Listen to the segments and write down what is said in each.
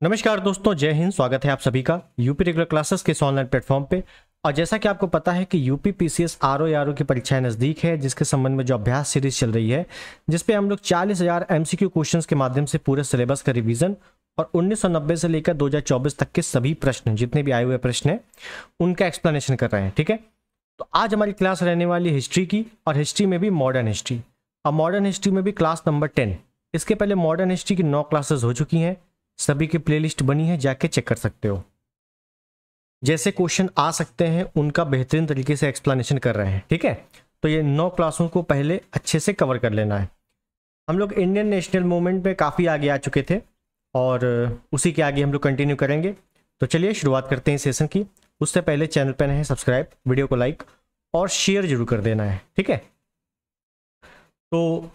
नमस्कार दोस्तों, जय हिंद। स्वागत है आप सभी का यूपी रेगुलर क्लासेस के इस ऑनलाइन प्लेटफॉर्म पे। और जैसा कि आपको पता है कि यूपी पीसीएस आरओ की परीक्षाएं नज़दीक है, जिसके संबंध में जो अभ्यास सीरीज चल रही है, जिसपे हम लोग 40,000 एमसीक्यू क्वेश्चंस के माध्यम से पूरे सिलेबस का रिवीजन और 1990 से लेकर 2024 तक के सभी प्रश्न, जितने भी आए हुए प्रश्न हैं, उनका एक्सप्लेनेशन कर रहे हैं। ठीक है, तो आज हमारी क्लास रहने वाली हिस्ट्री की, और हिस्ट्री में भी मॉडर्न हिस्ट्री, और मॉडर्न हिस्ट्री में भी क्लास नंबर 10। इसके पहले मॉडर्न हिस्ट्री की 9 क्लासेस हो चुकी हैं, सभी की प्लेलिस्ट बनी है, जाके चेक कर सकते हो। जैसे क्वेश्चन आ सकते हैं उनका बेहतरीन तरीके से एक्सप्लेनेशन कर रहे हैं। ठीक है, तो ये 9 क्लासों को पहले अच्छे से कवर कर लेना है। हम लोग इंडियन नेशनल मूवमेंट पे काफ़ी आगे आ चुके थे और उसी के आगे हम लोग कंटिन्यू करेंगे। तो चलिए शुरुआत करते हैं सेशन की। उससे पहले चैनल पर नए हैं, सब्सक्राइब, वीडियो को लाइक और शेयर जरूर कर देना है। ठीक है, तो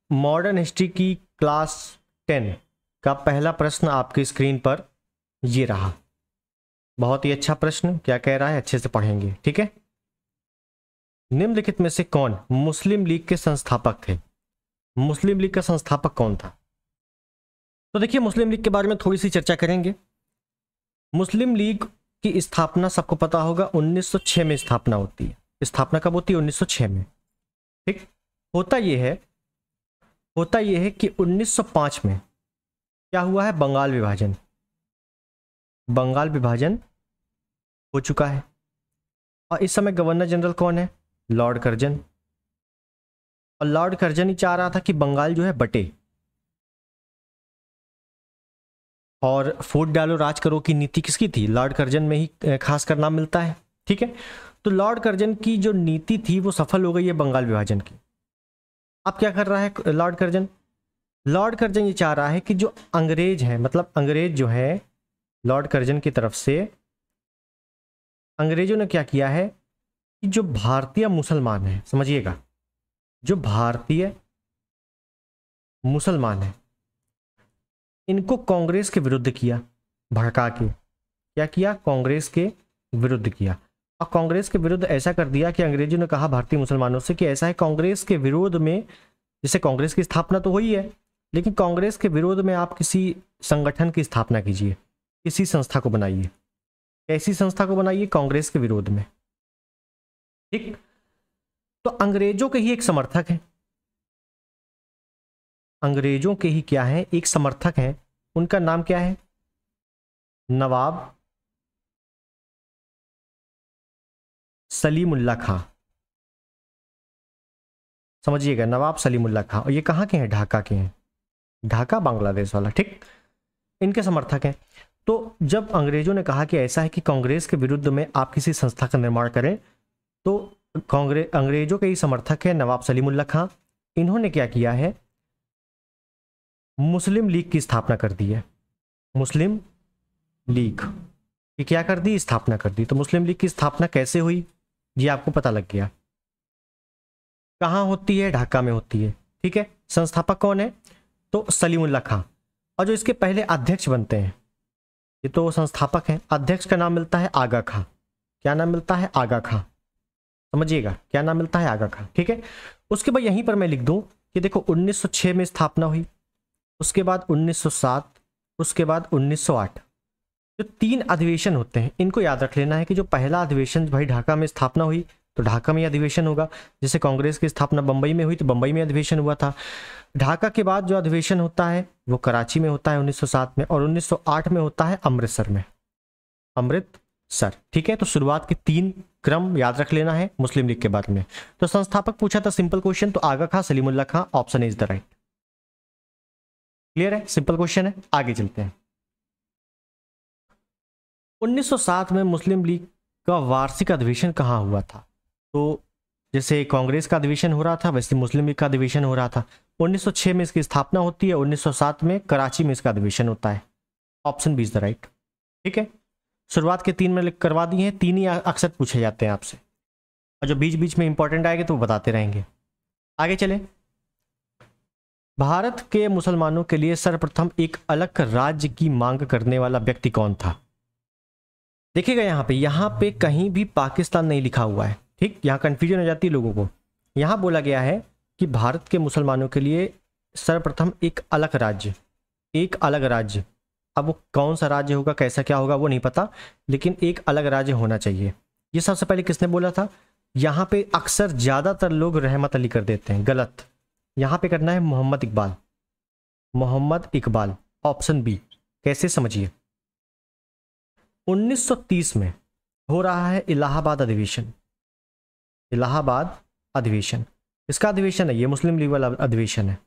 मॉडर्न हिस्ट्री की क्लास 10 का पहला प्रश्न आपकी स्क्रीन पर ये रहा। बहुत ही अच्छा प्रश्न, क्या कह रहा है, अच्छे से पढ़ेंगे। ठीक है, निम्नलिखित में से कौन मुस्लिम लीग के संस्थापक थे? मुस्लिम लीग का संस्थापक कौन था? तो देखिए, मुस्लिम लीग के बारे में थोड़ी सी चर्चा करेंगे। मुस्लिम लीग की स्थापना सबको पता होगा, 1906 में स्थापना होती है। स्थापना कब होती है? 1906 में। ठीक, होता यह है कि 1905 में क्या हुआ है? बंगाल विभाजन। बंगाल विभाजन हो चुका है और इस समय गवर्नर जनरल कौन है? Lord Curzon. और लॉर्ड कर्जन ही चाह रहा था कि बंगाल जो है बटे और फूट डालो राज करो की नीति किसकी थी? लॉर्ड कर्जन में ही खासकर नाम मिलता है। ठीक है, तो लॉर्ड कर्जन की जो नीति थी वो सफल हो गई है बंगाल विभाजन की। अब क्या कर रहा है लॉर्ड कर्जन? लॉर्ड कर्जन ये चाह रहा है कि जो अंग्रेज हैं, मतलब अंग्रेज जो है, लॉर्ड कर्जन की तरफ से अंग्रेजों ने क्या किया है कि जो भारतीय मुसलमान हैं, समझिएगा, जो भारतीय मुसलमान हैं, इनको कांग्रेस के विरुद्ध किया, भड़का के। क्या किया? कांग्रेस के विरुद्ध किया। और कांग्रेस के विरुद्ध ऐसा कर दिया कि अंग्रेजों ने कहा भारतीय मुसलमानों से कि ऐसा है, कांग्रेस के विरोध में, जैसे कांग्रेस की स्थापना तो हुई है, लेकिन कांग्रेस के विरोध में आप किसी संगठन की स्थापना कीजिए, किसी संस्था को बनाइए। ऐसी संस्था को बनाइए कांग्रेस के विरोध में। ठीक, तो अंग्रेजों के ही एक समर्थक हैं, अंग्रेजों के ही क्या है, एक समर्थक हैं। उनका नाम क्या है? नवाब सलीमुल्लाह खां। समझिएगा, नवाब सलीमुल्लाह खां। और ये कहाँ के हैं? ढाका के हैं। ढाका बांग्लादेश वाला। ठीक, इनके समर्थक हैं। तो जब अंग्रेजों ने कहा कि ऐसा है कि कांग्रेस के विरुद्ध में आप किसी संस्था का निर्माण करें, तो अंग्रेजों के ही समर्थक है नवाब सलीमुल्लाह खां। इन्होंने क्या किया है? मुस्लिम लीग की स्थापना कर दी है। मुस्लिम लीग की क्या कर दी? स्थापना कर दी। तो मुस्लिम लीग की स्थापना कैसे हुई ये आपको पता लग गया। कहाँ होती है? ढाका में होती है। ठीक है, संस्थापक कौन है? तो सलीमुल्लाह खां। और जो इसके पहले अध्यक्ष बनते हैं, ये तो संस्थापक हैं, अध्यक्ष का नाम मिलता है आगा खां। क्या नाम मिलता है? आगा खां। समझिएगा, क्या नाम मिलता है? आगा खां। ठीक है, उसके बाद यहीं पर मैं लिख दूं कि देखो 1906 में स्थापना हुई, उसके बाद 1907, उसके बाद 1908। जो 3 अधिवेशन होते हैं, इनको याद रख लेना है कि जो पहला अधिवेशन भाई ढाका में स्थापना हुई तो ढाका में अधिवेशन होगा। जैसे कांग्रेस की स्थापना बंबई में हुई तो बंबई में अधिवेशन हुआ था। ढाका के बाद जो अधिवेशन होता है वो कराची में होता है 1907 में, और 1908 में होता है अमृतसर में, अमृतसर। ठीक है, तो शुरुआत के 3 क्रम याद रख लेना है मुस्लिम लीग के बारे में। तो संस्थापक पूछा था, सिंपल क्वेश्चन, तो Aga Khan Salimullah Khan, option is the right. Clear है? सिंपल क्वेश्चन है। आगे चलते हैं। 1907 में मुस्लिम लीग का वार्षिक अधिवेशन कहाँ हुआ था? तो जैसे कांग्रेस का अधिवेशन हो रहा था, वैसे मुस्लिम लीग का अधिवेशन हो रहा था। 1906 में इसकी स्थापना होती है, 1907 में कराची में इसका अधिवेशन होता है। Option B is the right. ठीक है, शुरुआत के 3 में करवा दिए हैं, 3 ही अक्सर पूछे जाते हैं आपसे, और जो बीच बीच में इंपॉर्टेंट आएंगे तो वो बताते रहेंगे। आगे चले। भारत के मुसलमानों के लिए सर्वप्रथम एक अलग राज्य की मांग करने वाला व्यक्ति कौन था? देखिएगा, यहाँ पे कहीं भी पाकिस्तान नहीं लिखा हुआ है। ठीक, यहाँ कंफ्यूजन हो जाती है लोगों को। यहाँ बोला गया है कि भारत के मुसलमानों के लिए सर्वप्रथम एक अलग राज्य अब वो कौन सा राज्य होगा, कैसा क्या होगा वो नहीं पता, लेकिन एक अलग राज्य होना चाहिए। ये सबसे पहले किसने बोला था? यहाँ पे अक्सर ज़्यादातर लोग रहमत अली कर देते हैं, गलत। यहाँ पे करना है मोहम्मद इकबाल। Mohammad Iqbal, option B. कैसे, समझिए। 1930 में हो रहा है इलाहाबाद अधिवेशन। इलाहाबाद अधिवेशन, इसका अधिवेशन है ये, मुस्लिम लीग वाला अधिवेशन है,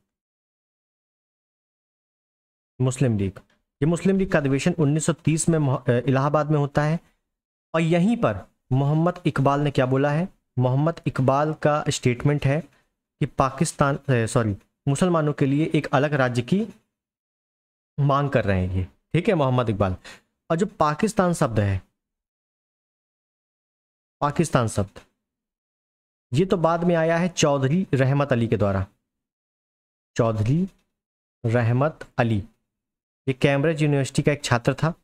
मुस्लिम लीग। ये मुस्लिम लीग का अधिवेशन 1930 में इलाहाबाद में होता है। और यहीं पर मोहम्मद इकबाल ने क्या बोला है? मोहम्मद इकबाल का स्टेटमेंट है कि पाकिस्तान मुसलमानों के लिए एक अलग राज्य की मांग कर रहे हैं ये, ठीक है, मोहम्मद इकबाल। और जो पाकिस्तान शब्द है, पाकिस्तान शब्द ये तो बाद में आया है चौधरी रहमत अली के द्वारा। चौधरी रहमत अली, ये कैम्ब्रिज यूनिवर्सिटी का एक छात्र था,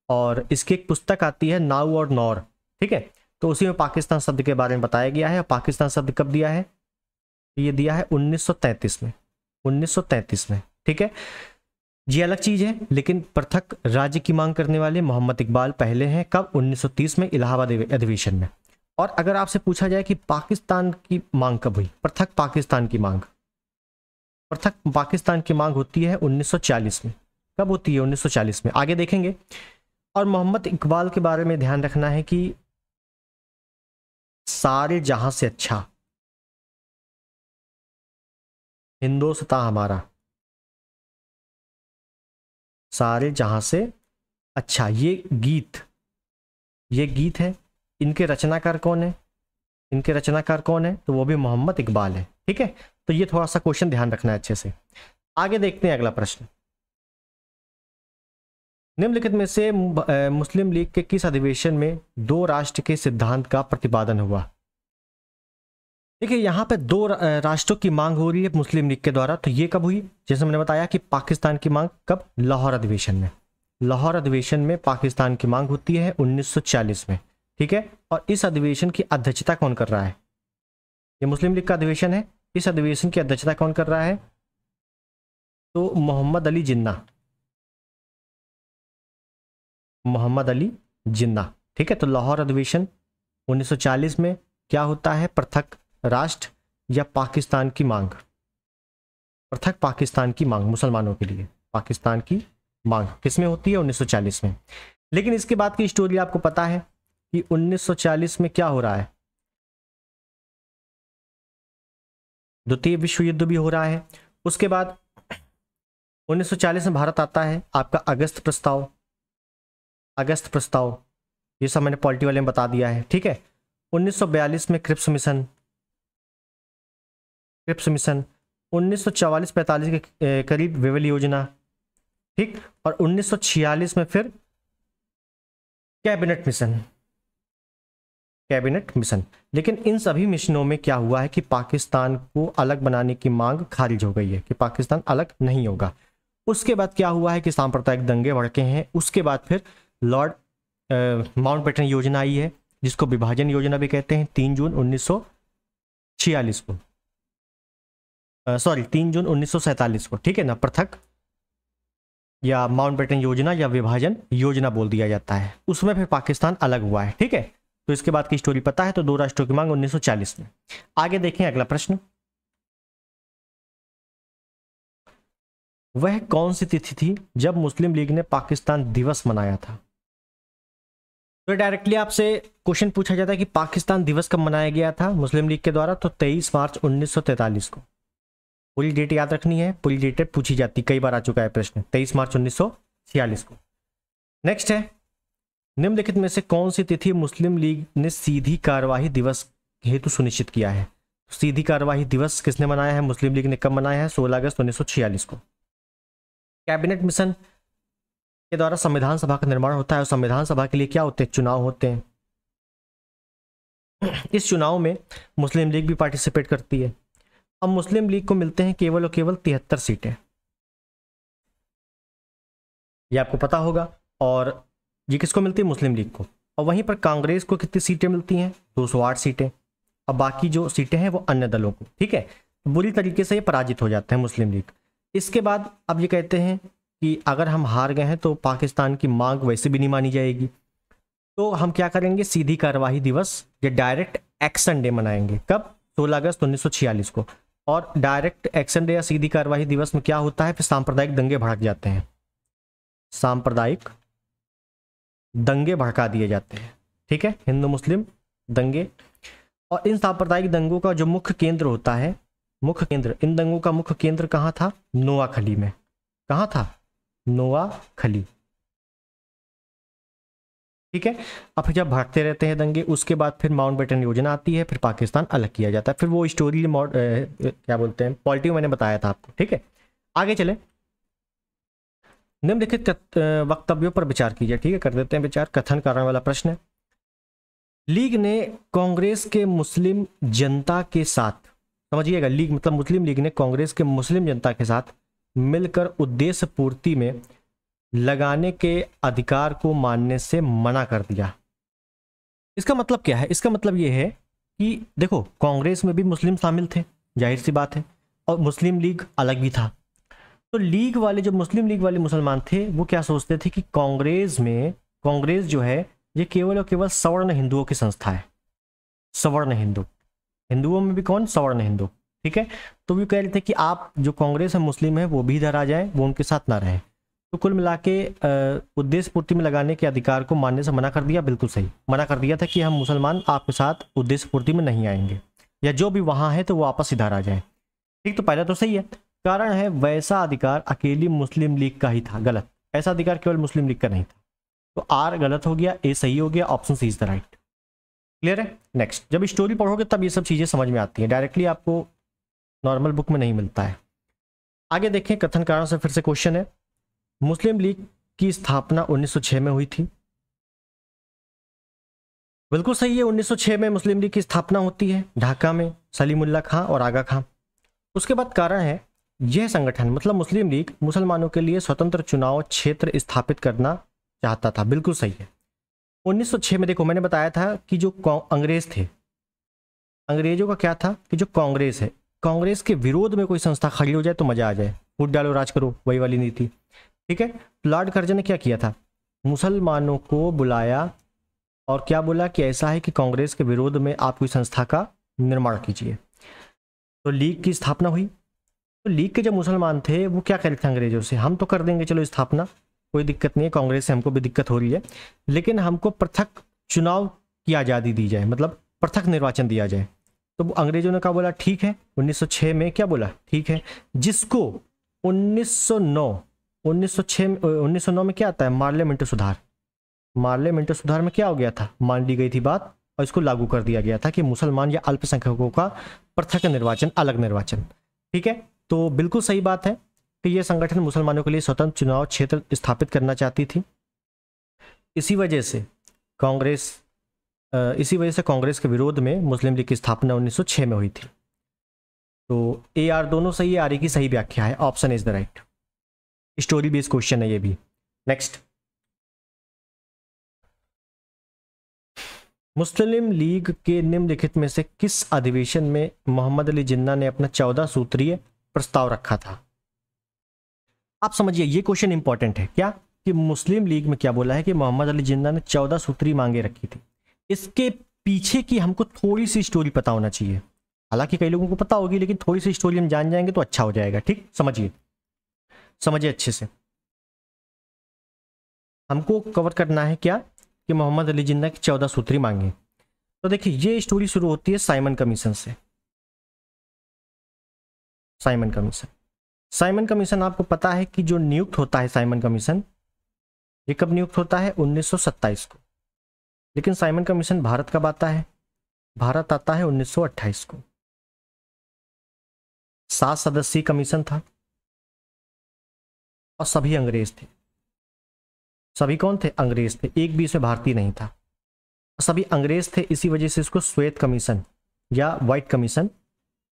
और इसकी एक पुस्तक आती है नाउ और नौर, ठीक है। तो उसी में पाकिस्तान शब्द के बारे में बताया गया है। और पाकिस्तान शब्द कब दिया है? ये दिया है 1933 में, 1933 में, ठीक है। ये अलग चीज है, लेकिन पृथक राज्य की मांग करने वाले मोहम्मद इकबाल पहले हैं। कब? 1930 में इलाहाबाद अधिवेशन में। और अगर आपसे पूछा जाए कि पाकिस्तान की मांग कब हुई, पृथक पाकिस्तान की मांग, पृथक पाकिस्तान की मांग होती है 1940 में। कब होती है? 1940 में, आगे देखेंगे। और मोहम्मद इकबाल के बारे में ध्यान रखना है कि सारे जहां से अच्छा हिंदुस्तान हमारा, सारे जहां से अच्छा, ये गीत है। इनके रचनाकार कौन है? इनके रचनाकार कौन है? तो वो भी मोहम्मद इकबाल है, ठीक है। तो ये थोड़ा सा क्वेश्चन ध्यान रखना है अच्छे से। आगे देखते हैं अगला प्रश्न। निम्नलिखित में से मुस्लिम लीग के किस अधिवेशन में दो राष्ट्र के सिद्धांत का प्रतिपादन हुआ? देखिए, यहाँ पे दो राष्ट्रों की मांग हो रही है मुस्लिम लीग के द्वारा। तो ये कब हुई? जैसे मैंने बताया कि पाकिस्तान की मांग कब? लाहौर अधिवेशन में। लाहौर अधिवेशन में पाकिस्तान की मांग होती है 1940 में, ठीक है। और इस अधिवेशन की अध्यक्षता कौन कर रहा है? ये मुस्लिम लीग का अधिवेशन है, इस अधिवेशन की अध्यक्षता कौन कर रहा है? तो मोहम्मद अली जिन्ना, मोहम्मद अली जिन्ना, ठीक है। तो लाहौर अधिवेशन 1940 में क्या होता है? पृथक राष्ट्र या पाकिस्तान की मांग, पृथक पाकिस्तान की मांग मुसलमानों के लिए, पाकिस्तान की मांग किसमें होती है? 1940 में। लेकिन इसके बाद की स्टोरी आपको पता है कि 1940 में क्या हो रहा है? द्वितीय विश्व युद्ध भी हो रहा है। उसके बाद 1940 में भारत आता है, आपका अगस्त प्रस्ताव, अगस्त प्रस्ताव, ये सब मैंने पॉलिटी वाले में बता दिया है, ठीक है। 1942 में क्रिप्स मिशन, क्रिप्स मिशन 1944-45 के करीब वेवल योजना, ठीक। और 1946 में फिर कैबिनेट मिशन, कैबिनेट मिशन। लेकिन इन सभी मिशनों में क्या हुआ है कि पाकिस्तान को अलग बनाने की मांग खारिज हो गई है कि पाकिस्तान अलग नहीं होगा। उसके बाद क्या हुआ है कि सांप्रदायिक दंगे भड़के हैं। उसके बाद फिर लॉर्ड माउंटबेटन योजना आई है, जिसको विभाजन योजना भी कहते हैं, 3 जून 1946 को, 3 जून 1947 को, ठीक है ना। पृथक या माउंटबेटन योजना या विभाजन योजना बोल दिया जाता है। उसमें फिर पाकिस्तान अलग हुआ है, ठीक है। तो इसके बाद की स्टोरी पता है। तो दो राष्ट्रों की मांग 1940 में। आगे देखें अगला प्रश्न। वह कौन सी तिथि थी जब मुस्लिम लीग ने पाकिस्तान दिवस मनाया था? तो डायरेक्टली आपसे क्वेश्चन पूछा जाता है कि पाकिस्तान दिवस कब मनाया गया था मुस्लिम लीग के द्वारा? तो 23 मार्च 1943 को। पूरी डेट याद रखनी है, पूरी डेट पूछी जाती, कई बार आ चुका है प्रश्न, 23 मार्च 1946 को। नेक्स्ट है, निम्नलिखित में से कौन सी तिथि मुस्लिम लीग ने सीधी कार्यवाही दिवस हेतु सुनिश्चित किया है? सीधी कार्यवाही दिवस किसने मनाया है? मुस्लिम लीग ने कब मनाया है? 16 अगस्त 1946 को। कैबिनेट मिशन के द्वारा संविधान सभा का निर्माण होता है, और संविधान सभा के लिए क्या होते हैं? चुनाव होते हैं। इस चुनाव में मुस्लिम लीग भी पार्टिसिपेट करती है। अब मुस्लिम लीग को मिलते हैं केवल और केवल 73 सीटें, ये आपको पता होगा। और ये किसको मिलती है? मुस्लिम लीग को। और वहीं पर कांग्रेस को कितनी सीटें मिलती हैं? 208 सीटें। अब बाकी जो सीटें हैं वो अन्य दलों को, ठीक है। बुरी तरीके से ये पराजित हो जाते हैं मुस्लिम लीग। इसके बाद अब ये कहते हैं कि अगर हम हार गए हैं तो पाकिस्तान की मांग वैसे भी नहीं मानी जाएगी, तो हम क्या करेंगे, सीधी कार्यवाही दिवस या डायरेक्ट एक्शन डे मनाएंगे। कब? 16 अगस्त 1946 को। और डायरेक्ट एक्शन डे या सीधी कार्यवाही दिवस में क्या होता है, फिर सांप्रदायिक दंगे भड़क जाते हैं, सांप्रदायिक दंगे भड़का दिए जाते हैं। ठीक है, हिंदू मुस्लिम दंगे। और इन सांप्रदायिक दंगों का जो मुख्य केंद्र होता है, मुख्य केंद्र, इन दंगों का मुख्य केंद्र कहाँ था? नोआखली में। कहाँ था? नोआखली। ठीक है, अब जब भड़कते रहते हैं दंगे, उसके बाद फिर माउंटबेटन योजना आती है, फिर पाकिस्तान अलग किया जाता है। फिर वो स्टोरी क्या बोलते हैं, पॉलिटी मैंने बताया था आपको। ठीक है, आगे चले। निम्नलिखित वक्तव्यों पर विचार कीजिए। ठीक है, कर देते हैं विचार। कथन कारण वाला प्रश्न है। लीग ने कांग्रेस के मुस्लिम जनता के साथ, समझिएगा, लीग मतलब मुस्लिम लीग ने कांग्रेस के मुस्लिम जनता के साथ मिलकर उद्देश्य पूर्ति में लगाने के अधिकार को मानने से मना कर दिया। इसका मतलब क्या है? इसका मतलब यह है कि देखो, कांग्रेस में भी मुस्लिम शामिल थे, जाहिर सी बात है, और मुस्लिम लीग अलग भी था। तो लीग वाले, जो मुस्लिम लीग वाले मुसलमान थे, वो क्या सोचते थे कि कांग्रेस जो है ये केवल और केवल सवर्ण हिंदुओं की संस्था है। सवर्ण हिंदू, हिंदुओं में भी कौन? सवर्ण हिंदू। ठीक है, तो वो कह रहे थे कि आप जो कांग्रेस है, मुस्लिम है, वो भी इधर आ जाएं, वो उनके साथ ना रहें। तो कुल मिला के उद्देश्य पूर्ति में लगाने के अधिकार को मानने से मना कर दिया। बिल्कुल सही, मना कर दिया था कि हम मुसलमान आपके साथ उद्देश्य पूर्ति में नहीं आएंगे, या जो भी वहाँ है तो वो वापस इधर आ जाए। ठीक, तो पहला तो सही है। कारण है, वैसा अधिकार अकेली मुस्लिम लीग का ही था। गलत, ऐसा अधिकार केवल मुस्लिम लीग का नहीं था। तो आर गलत हो गया, ए सही हो गया, option C is the right. Clear है? नेक्स्ट, जब स्टोरी पढ़ोगे तब ये सब चीजें समझ में आती हैं, डायरेक्टली आपको नॉर्मल बुक में नहीं मिलता है। आगे देखें, कथन कारण से फिर से क्वेश्चन है। मुस्लिम लीग की स्थापना 1906 में हुई थी। बिल्कुल सही है, 1906 में मुस्लिम लीग की स्थापना होती है, ढाका में, सलीमुल्लाह खां और आगा खां। उसके बाद कारण है, यह संगठन मतलब मुस्लिम लीग मुसलमानों के लिए स्वतंत्र चुनाव क्षेत्र स्थापित करना चाहता था। बिल्कुल सही है। 1906 में देखो, मैंने बताया था कि जो अंग्रेज थे, अंग्रेजों का क्या था कि जो कांग्रेस है, कांग्रेस के विरोध में कोई संस्था खड़ी हो जाए तो मजा आ जाए, फूट डालो राज करो, वही वाली नीति। ठीक है, लॉर्ड कर्जन ने क्या किया था, मुसलमानों को बुलाया और क्या बोला कि ऐसा है कि कांग्रेस के विरोध में आप कोई संस्था का निर्माण कीजिए। तो लीग की स्थापना हुई। तो लीग के जो मुसलमान थे वो क्या कह रहे थे अंग्रेजों से, हम तो कर देंगे चलो स्थापना, कोई दिक्कत नहीं है, कांग्रेस से हमको भी दिक्कत हो रही है, लेकिन हमको पृथक चुनाव की आज़ादी दी जाए, मतलब पृथक निर्वाचन दिया जाए। तो अंग्रेजों ने क्या बोला, ठीक है। 1906 में क्या बोला, ठीक है। जिसको 1909 में क्या आता है, मार्लियामेंट सुधार। मार्लियामेंट सुधार में क्या हो गया था, मान ली गई थी बात और इसको लागू कर दिया गया था कि मुसलमान या अल्पसंख्यकों का पृथक निर्वाचन, अलग निर्वाचन। ठीक है, तो बिल्कुल सही बात है कि यह संगठन मुसलमानों के लिए स्वतंत्र चुनाव क्षेत्र स्थापित करना चाहती थी। इसी वजह से कांग्रेस के विरोध में मुस्लिम लीग की स्थापना 1906 में हुई थी। तो ए आर दोनों सही है, आर ई की सही व्याख्या है, option is the right. Story based question है ये भी। नेक्स्ट, मुस्लिम लीग के निम्नलिखित में से किस अधिवेशन में मोहम्मद अली जिन्ना ने अपना 14 सूत्रीय प्रस्ताव रखा था? आप समझिए, ये क्वेश्चन इंपॉर्टेंट है क्या, कि मुस्लिम लीग में क्या बोला है कि मोहम्मद अली जिन्ना ने 14 सूत्री मांगे रखी थी। इसके पीछे की हमको थोड़ी सी स्टोरी पता होना चाहिए, हालांकि कई लोगों को पता होगी, लेकिन थोड़ी सी स्टोरी हम जान जाएंगे तो अच्छा हो जाएगा। ठीक, समझिए अच्छे से। हमको कवर करना है क्या, कि मोहम्मद अली जिन्ना की 14 सूत्री मांगे। तो देखिए, ये स्टोरी शुरू होती है साइमन कमीशन से। साइमन कमीशन आपको पता है कि जो नियुक्त होता है साइमन कमीशन, ये कब नियुक्त होता है, 1927 को। लेकिन साइमन कमीशन भारत कब आता है, भारत आता है 1928 को। 7 सदस्यीय कमीशन था और सभी अंग्रेज थे। सभी कौन थे, अंग्रेज थे, एक भी इसमें भारतीय नहीं था, सभी अंग्रेज थे। इसी वजह से इसको श्वेत कमीशन या व्हाइट कमीशन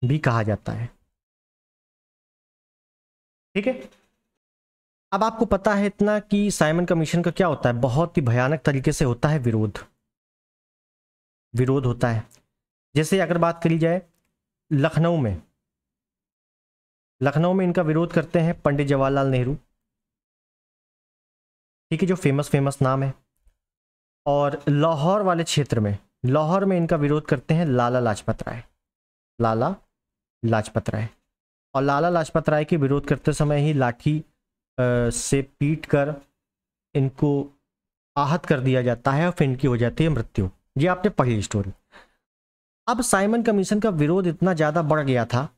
भी कहा जाता है। ठीक है, अब आपको पता है इतना कि साइमन कमीशन का क्या होता है, बहुत ही भयानक तरीके से होता है विरोध होता है। जैसे अगर बात करी जाए लखनऊ में इनका विरोध करते हैं पंडित जवाहरलाल नेहरू, ठीक है, जो फेमस फेमस नाम है। और लाहौर वाले क्षेत्र में, लाहौर में इनका विरोध करते हैं लाला लाजपत राय, लाला लाजपत राय। और लाला लाजपत राय के विरोध करते समय ही लाठी से पीट कर इनको आहत कर दिया जाता है और फिर इनकी हो जाती है मृत्यु। ये आपने पढ़ी स्टोरी। अब साइमन कमीशन का विरोध इतना ज़्यादा बढ़ गया था,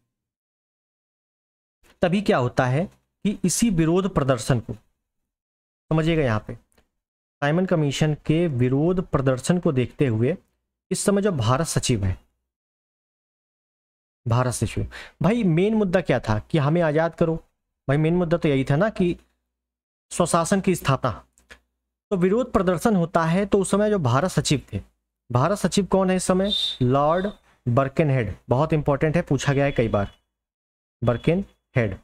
तभी क्या होता है कि इसी विरोध प्रदर्शन को, समझिएगा यहाँ पे, साइमन कमीशन के विरोध प्रदर्शन को देखते हुए इस समय जो भारत सचिव है, भारत सचिव, भाई मेन मुद्दा क्या था कि हमें आज़ाद करो। भाई मेन मुद्दा तो यही था ना कि स्वशासन की स्थापना। तो विरोध प्रदर्शन होता है, तो उस समय जो भारत सचिव थे, भारत सचिव कौन है इस समय? लॉर्ड बर्केनहेड। बहुत इंपॉर्टेंट है, पूछा गया है कई बार। बर्केनहेड,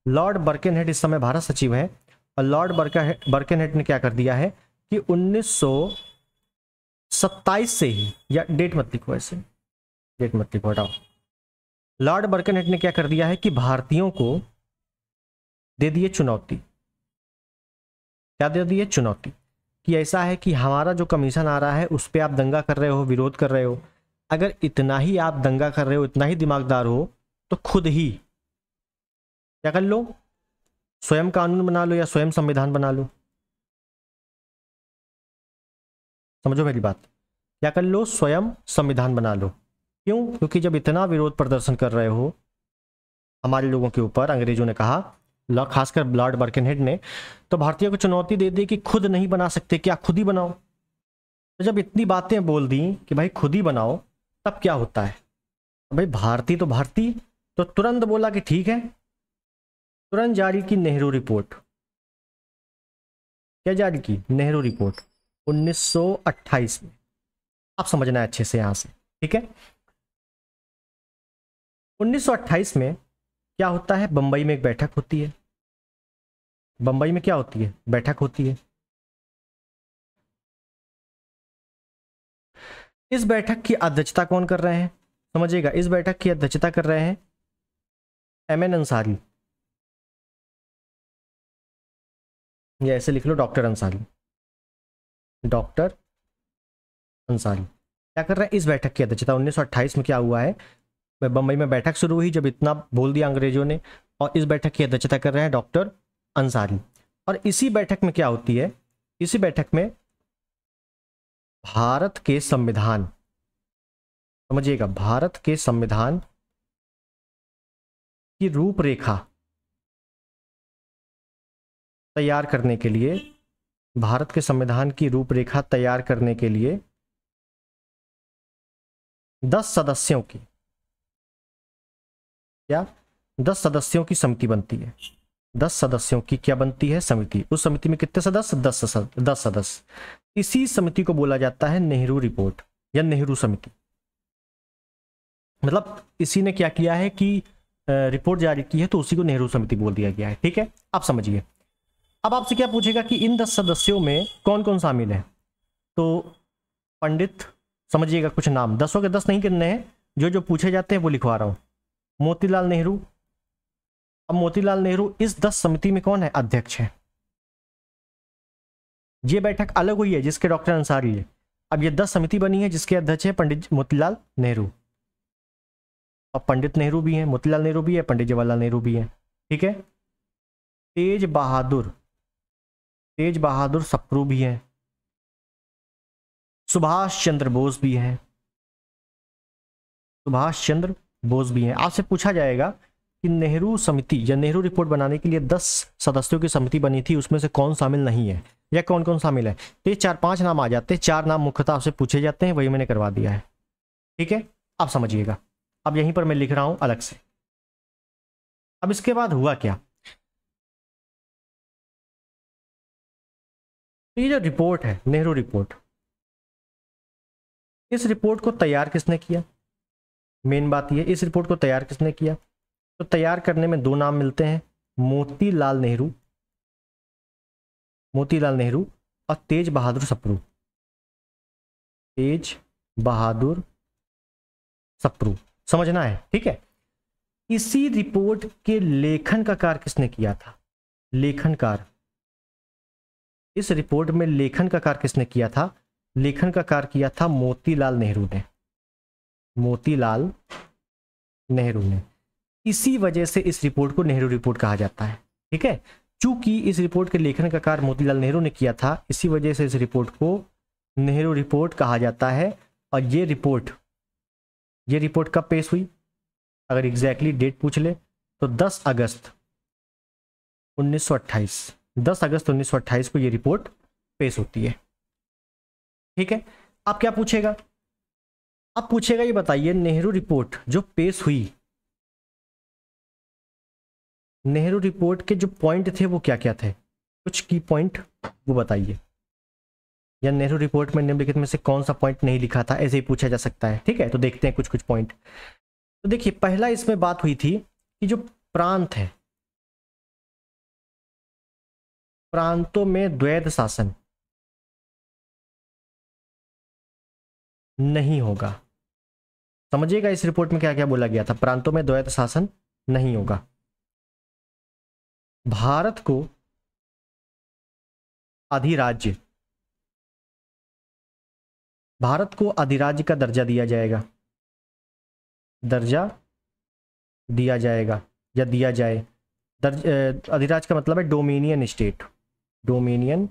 लॉर्ड बर्केनहेड इस समय भारत सचिव है। और लॉर्ड बर्केनहेड ने क्या कर दिया है कि 1927 से ही, या डेट मत लिखो, ऐसे डेट मत लिखो, हटाओ। लॉर्ड बर्केनहेड ने क्या कर दिया है कि भारतीयों को दे दिए चुनौती। क्या दे दिए? चुनौती, कि ऐसा है कि हमारा जो कमीशन आ रहा है उस पर आप दंगा कर रहे हो, विरोध कर रहे हो। अगर इतना ही आप दंगा कर रहे हो, इतना ही दिमागदार हो, तो खुद ही क्या कर लो, स्वयं कानून बना लो या स्वयं संविधान बना लो। समझो मेरी बात, क्या कर लो, स्वयं संविधान बना लो। क्यों? क्योंकि जब इतना विरोध प्रदर्शन कर रहे हो हमारे लोगों के ऊपर, अंग्रेजों ने कहा, खासकर लॉर्ड बर्केनहेड ने, तो भारतीयों को चुनौती दे दी कि खुद नहीं बना सकते, क्या खुद ही बनाओ। तो जब इतनी बातें बोल दी कि भाई खुद ही बनाओ, तब क्या होता है, भाई भारतीय तो भारतीय, तो तुरंत बोला कि ठीक है। तुरंत जारी की नेहरू रिपोर्ट। क्या जारी की? नेहरू रिपोर्ट 1928 में। आप समझना है अच्छे से यहां से, ठीक है। 1928 में क्या होता है, बंबई में एक बैठक होती है। बंबई में क्या होती है? बैठक होती है। इस बैठक की अध्यक्षता कौन कर रहे हैं? समझिएगा, इस बैठक की अध्यक्षता कर रहे हैं एमएन अंसारी, या ऐसे लिख लो डॉक्टर अंसारी। डॉक्टर अंसारी क्या कर रहे हैं? इस बैठक की अध्यक्षता। 1928 में क्या हुआ है, बंबई में बैठक शुरू हुई जब इतना बोल दिया अंग्रेजों ने, और इस बैठक की अध्यक्षता कर रहे हैं डॉक्टर अंसारी। और इसी बैठक में क्या होती है, इसी बैठक में भारत के संविधान, समझिएगा, भारत के संविधान की रूपरेखा तैयार करने के लिए, भारत के संविधान की रूपरेखा तैयार करने के लिए 10 सदस्यों की, क्या 10 सदस्यों की समिति बनती है। 10 सदस्यों की क्या बनती है? समिति। उस समिति में कितने सदस्य? 10 सदस्य। इसी समिति को बोला जाता है नेहरू रिपोर्ट या नेहरू समिति। मतलब इसी ने क्या किया है कि रिपोर्ट जारी की है, तो उसी को नेहरू समिति बोल दिया गया है, ठीक है। आप समझिए। अब आपसे क्या पूछेगा कि इन 10 सदस्यों में कौन कौन शामिल है? तो पंडित, समझिएगा कुछ नाम, 10 के 10 नहीं गिनने हैं, जो जो पूछे जाते हैं वो लिखवा रहा हूं। मोतीलाल नेहरू। अब मोतीलाल नेहरू इस 10 समिति में कौन है? अध्यक्ष है। ये बैठक अलग हुई है जिसके डॉक्टर अंसारी है। अब ये 10 समिति बनी है जिसके अध्यक्ष है पंडित मोतीलाल नेहरू। अब पंडित नेहरू भी हैं, मोतीलाल नेहरू भी है, पंडित जवाहरलाल नेहरू भी हैं, ठीक है। तेज बहादुर सप्रू भी हैं, सुभाष चंद्र बोस भी हैं, सुभाष चंद्र बोस भी हैं। आपसे पूछा जाएगा कि नेहरू समिति या नेहरू रिपोर्ट बनाने के लिए 10 सदस्यों की समिति बनी थी, उसमें से कौन शामिल नहीं है या कौन कौन शामिल है? तो ये 4-5 नाम आ जाते हैं, 4 नाम मुख्यतः आपसे पूछे जाते हैं, वही मैंने करवा दिया है, ठीक है। आप समझिएगा। अब यहीं पर मैं लिख रहा हूं अलग से। अब इसके बाद हुआ क्या, तो ये जो रिपोर्ट है नेहरू रिपोर्ट, इस रिपोर्ट को तैयार किसने किया? मेन बात ये, इस रिपोर्ट को तैयार किसने किया? तो तैयार करने में 2 नाम मिलते हैं, मोतीलाल नेहरू और तेज बहादुर सप्रू। तेज बहादुर सप्रू, समझना है, ठीक है। इसी रिपोर्ट के लेखन का कार्य किसने किया था? लेखनकार इस रिपोर्ट में लेखन का कार्य किसने किया था? लेखन का कार्य किया था मोतीलाल नेहरू ने, मोतीलाल नेहरू ने। इसी वजह से इस रिपोर्ट को नेहरू रिपोर्ट कहा जाता है। ठीक है, चूंकि इस रिपोर्ट के लेखन का कार्य मोतीलाल नेहरू ने किया था, इसी वजह से इस रिपोर्ट को नेहरू रिपोर्ट कहा जाता है। और ये रिपोर्ट कब पेश हुई? अगर एग्जैक्टली डेट पूछ ले तो 10 अगस्त 1928 को ये रिपोर्ट पेश होती है। ठीक है, अब क्या पूछेगा? अब पूछेगा ये बताइए, नेहरू रिपोर्ट जो पेश हुई, नेहरू रिपोर्ट के जो पॉइंट थे वो क्या क्या थे? कुछ की पॉइंट वो बताइए। या नेहरू रिपोर्ट में निम्नलिखित में से कौन सा पॉइंट नहीं लिखा था, ऐसे ही पूछा जा सकता है। ठीक है, तो देखते हैं कुछ कुछ पॉइंट। तो देखिए, पहला इसमें बात हुई थी कि जो प्रांत है, प्रांतों में द्वैध शासन नहीं होगा। समझिएगा इस रिपोर्ट में क्या क्या बोला गया था। प्रांतों में द्वैध शासन नहीं होगा। भारत को अधिराज्य, भारत को अधिराज्य का दर्जा दिया जाएगा, दर्जा दिया जाएगा या दिया जाए। अधिराज्य का मतलब है डोमिनियन स्टेट, डोमिनियन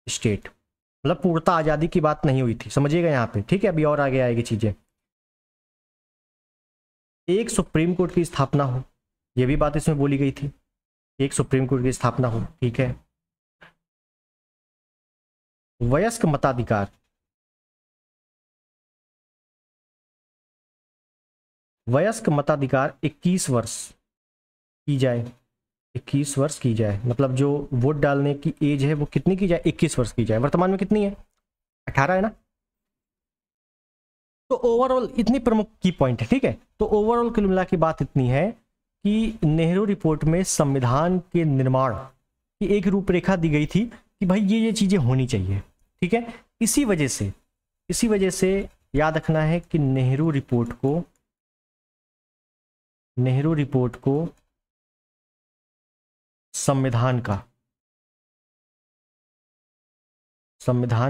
स्टेट, मतलब पूर्णता आजादी की बात नहीं हुई थी, समझिएगा यहाँ पे। ठीक है, अभी और आगे आएगी चीजें। एक सुप्रीम कोर्ट की स्थापना हो, यह भी बात इसमें बोली गई थी, एक सुप्रीम कोर्ट की स्थापना हो। ठीक है, वयस्क मताधिकार, वयस्क मताधिकार 21 वर्ष की जाए, 21 वर्ष की जाए, मतलब जो वोट डालने की एज है वो कितनी की जाए? 21 वर्ष की जाए। वर्तमान में कितनी है? 18 है ना। तो ओवरऑल इतनी प्रमुख की पॉइंट है। ठीक है, तो ओवरऑल कुल मिला की बात इतनी है कि नेहरू रिपोर्ट में संविधान के निर्माण की एक रूपरेखा दी गई थी कि भाई ये चीजें होनी चाहिए। ठीक है, इसी वजह से याद रखना है कि नेहरू रिपोर्ट को संविधान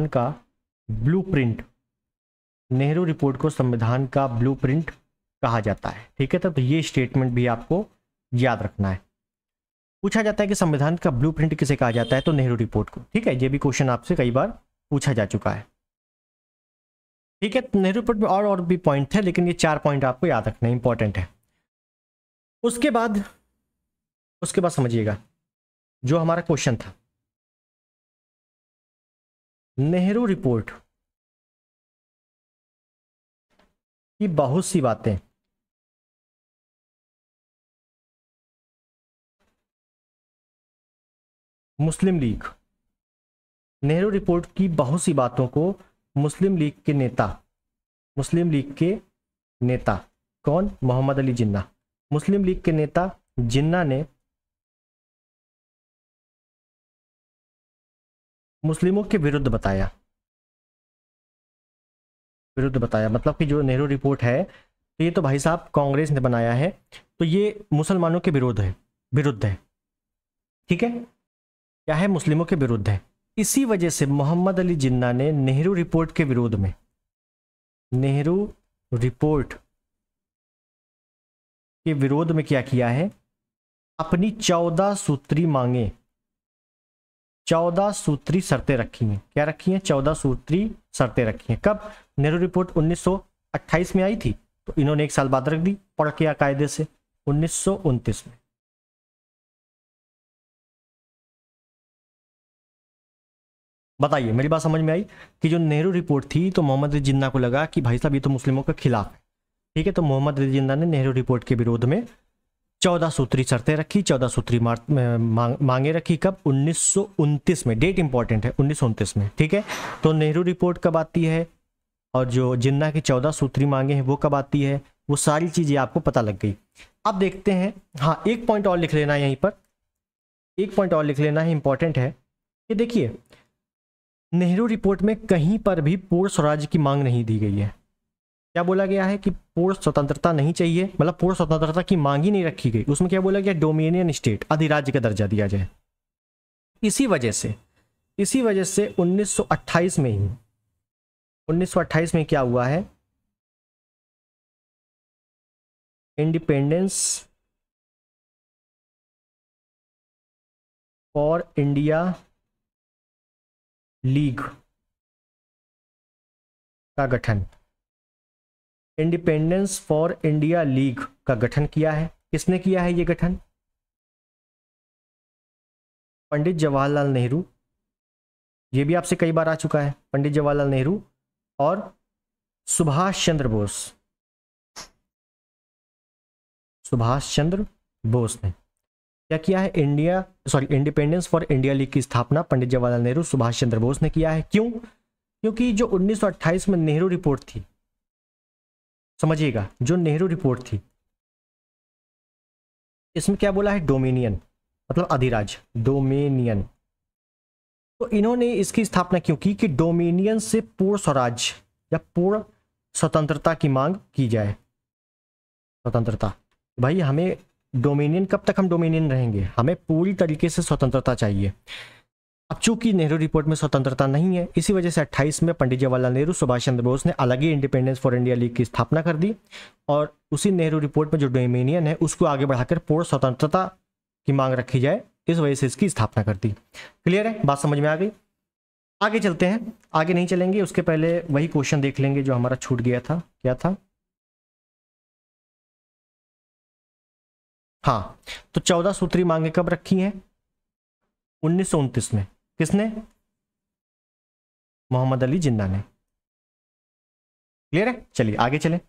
का ब्लूप्रिंट, नेहरू रिपोर्ट को संविधान का ब्लूप्रिंट कहा जाता है। ठीक है, तो ये स्टेटमेंट भी आपको याद रखना है। पूछा जाता है कि संविधान का ब्लूप्रिंट किसे कहा जाता है? तो नेहरू रिपोर्ट को। ठीक है, ये भी क्वेश्चन आपसे कई बार पूछा जा चुका है। ठीक है, नेहरू रिपोर्ट में और भी पॉइंट है, लेकिन ये 4 पॉइंट आपको याद रखना इंपॉर्टेंट है। उसके बाद समझिएगा जो हमारा क्वेश्चन था, नेहरू रिपोर्ट की बहुत सी बातें मुस्लिम लीग, नेहरू रिपोर्ट की बहुत सी बातों को मुस्लिम लीग के नेता कौन? मोहम्मद अली जिन्ना। मुस्लिम लीग के नेता जिन्ना ने मुस्लिमों के विरुद्ध बताया, मतलब कि जो नेहरू रिपोर्ट है तो ये तो भाई साहब कांग्रेस ने बनाया है, तो ये मुसलमानों के विरुद्ध है। ठीक है, क्या है? मुस्लिमों के विरुद्ध है। इसी वजह से मोहम्मद अली जिन्ना ने नेहरू रिपोर्ट के विरोध में, नेहरू रिपोर्ट के विरोध में क्या किया है? अपनी 14 सूत्री मांगे, 14 सूत्री शर्तें रखी हैं। क्या रखी हैं? 14 सूत्री शर्तें रखी हैं। कब? नेहरू रिपोर्ट 1928 में आई थी, तो इन्होंने 1 साल बाद रख दी, पढ़ के कायदे से 1929 में। बताइए, मेरी बात समझ में आई कि जो नेहरू रिपोर्ट थी तो मोहम्मद अली जिन्ना को लगा कि भाई साहब ये तो मुस्लिमों के खिलाफ है। ठीक है, तो मोहम्मद अली जिन्ना ने नेहरू रिपोर्ट के विरोध में 14 सूत्री शर्तें रखी, 14 सूत्री मांगे रखी। कब? 1929 में। डेट इंपॉर्टेंट है, 1929 में। ठीक है, तो नेहरू रिपोर्ट कब आती है और जो जिन्ना की 14 सूत्री मांगे हैं वो कब आती है, वो सारी चीजें आपको पता लग गई। अब देखते हैं, हाँ एक पॉइंट और लिख लेना है यहीं पर, एक पॉइंट और लिख लेना है, इंपॉर्टेंट है कि देखिए नेहरू रिपोर्ट में कहीं पर भी पूर्ण स्वराज्य की मांग नहीं दी गई है। क्या बोला गया है कि पूर्ण स्वतंत्रता नहीं चाहिए, मतलब पूर्ण स्वतंत्रता की मांग ही नहीं रखी गई। उसमें क्या बोला गया? डोमिनियन स्टेट, अधिराज्य का दर्जा दिया जाए। इसी वजह से इसी वजह से 1928 में ही 1928 में क्या हुआ है, इंडिपेंडेंस फॉर इंडिया लीग का गठन, इंडिपेंडेंस फॉर इंडिया लीग का गठन किया है। किसने किया है ये गठन? पंडित जवाहरलाल नेहरू, ये भी आपसे कई बार आ चुका है, पंडित जवाहरलाल नेहरू और सुभाष चंद्र बोस, सुभाष चंद्र बोस ने क्या किया है? इंडिपेंडेंस फॉर इंडिया लीग की स्थापना पंडित जवाहरलाल नेहरू, सुभाष चंद्र बोस ने किया है। क्यों? क्योंकि जो 1928 में नेहरू रिपोर्ट थी, समझिएगा, जो नेहरू रिपोर्ट थी इसमें क्या बोला है? डोमिनियन, मतलब अधिराज, डोमिनियन। तो इन्होंने इसकी स्थापना क्यों की? कि डोमिनियन से पूर्ण स्वराज्य या पूर्ण स्वतंत्रता की मांग की जाए। स्वतंत्रता, भाई हमें डोमिनियन, कब तक हम डोमिनियन रहेंगे? हमें पूरी तरीके से स्वतंत्रता चाहिए। अब चूंकि नेहरू रिपोर्ट में स्वतंत्रता नहीं है, इसी वजह से 28 में पंडित जवाहरलाल नेहरू, सुभाष चंद्र बोस ने अलग ही इंडिपेंडेंस फॉर इंडिया लीग की स्थापना कर दी और उसी नेहरू रिपोर्ट में जो डोमिनियन है उसको आगे बढ़ाकर पूर्ण स्वतंत्रता की मांग रखी जाए, इस वजह से इसकी स्थापना कर दी। क्लियर है? बात समझ में आ गई? आगे चलते हैं। आगे नहीं चलेंगे, उसके पहले वही क्वेश्चन देख लेंगे जो हमारा छूट गया था। क्या था? हाँ, तो 14 सूत्री मांगे कब रखी हैं? 1929 में। किसने? मोहम्मद अली जिन्ना ने। क्लियर है? चलिए आगे चलें।